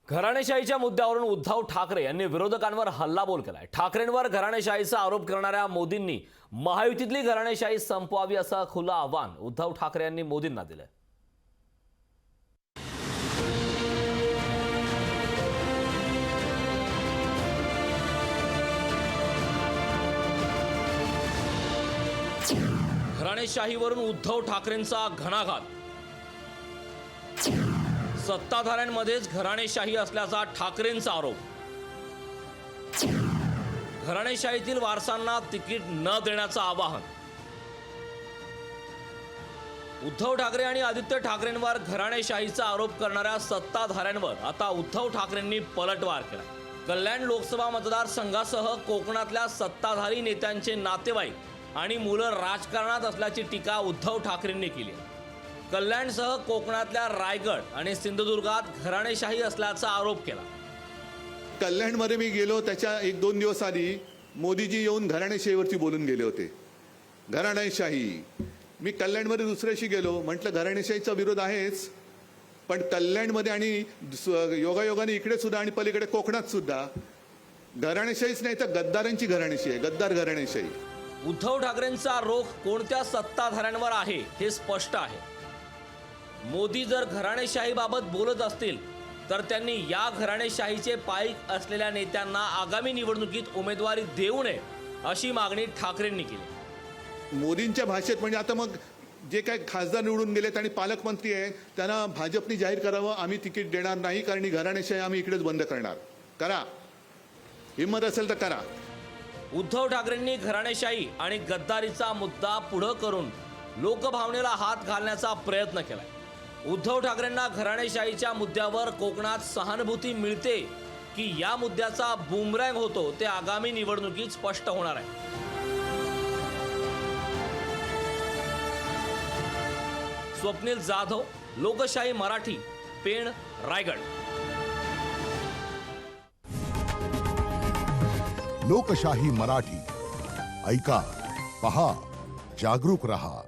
घराणेशाहीच्या मुद्द्यावरून उद्धव ठाकरे यांनी विरोधकांवर हल्लाबोल केलाय। ठाकरेंवर घराणेशाहीचा आरोप करणाऱ्या मोदींनी महायुतीतली घराणेशाही संपवावी असं खुलं आव्हान उद्धव ठाकरे यांनी मोदींना दिलंय। घराणेशाहीवरून उद्धव ठाकरेंचा घणाघात। सत्ताधाऱ्यांमध्येच घराणेशाही असल्याचा ठाकरेंचा आरोप। घराणेशाहीतील वारसांना तिकीट न देण्याचं आवाहन। उद्धव ठाकरे आणि आदित्य ठाकरेंवर घराणेशाहीचा आरोप करणाऱ्या सत्ताधाऱ्यांवर आता उद्धव ठाकरेंनी पलटवार केला। कल्याण लोकसभा मतदारसंघासह कोकणातल्या सत्ताधारी नेत्यांचे नातेवाईक आणि मुलं राजकारणात असल्याची टीका उद्धव ठाकरेंनी केली। कल्याणसह कोकणातल्या रायगड आणि सिंधुदुर्गात घराणेशाही असल्याचा आरोप केला। कल्याणमध्ये मी गेलो, त्याच्या एक दोन दिवस आधी मोदीजी येऊन घराणेशाहीवरती बोलून गेले होते। घराणेशाही, मी कल्याणमध्ये दुसऱ्याशी गेलो, म्हटलं घराणेशाहीचा विरोध आहेच, पण कल्याणमध्ये आणि योगायोगाने इकडे सुद्धा आणि पलीकडे कोकणात सुद्धा घराणेशाहीच नाही तर गद्दारांची घराणेशाही आहे, गद्दार घराणेशाही। उद्धव ठाकरेंचा रोख कोणत्या सत्ताधाऱ्यांवर आहे हे स्पष्ट आहे। मोदी जर घराणेशाहीबाबत बोलत असतील तर त्यांनी या घराणेशाहीचे पाईक असलेल्या नेत्यांना आगामी निवडणुकीत उमेदवारी देऊ नये अशी मागणी ठाकरेंनी केली। मोदींच्या भाषेत म्हणजे आता मग जे काही खासदार निवडून गेलेत आणि पालकमंत्री आहेत त्यांना भाजपने जाहीर करावं, आम्ही तिकीट देणार नाही कारण ही घराणेशाही आम्ही इकडेच बंद करणार। करा, हिम्मत असेल तर करा। उद्धव ठाकरेंनी घराणेशाही आणि गद्दारीचा मुद्दा पुढे करून लोकभावनेला हात घालण्याचा प्रयत्न केलाय। उद्धव ठाकरेंना घराणेशाहीच्या मुद्द्यावर कोकणात सहानुभूती मिळते की या मुद्द्याचा बूमरँग होतो ते आगामी निवडणुकीत स्पष्ट होणार आहे। स्वप्नील जाधव, लोकशाही मराठी, पेण, रायगड। लोकशाही मराठी ऐका, पहा, जागरूक रहा।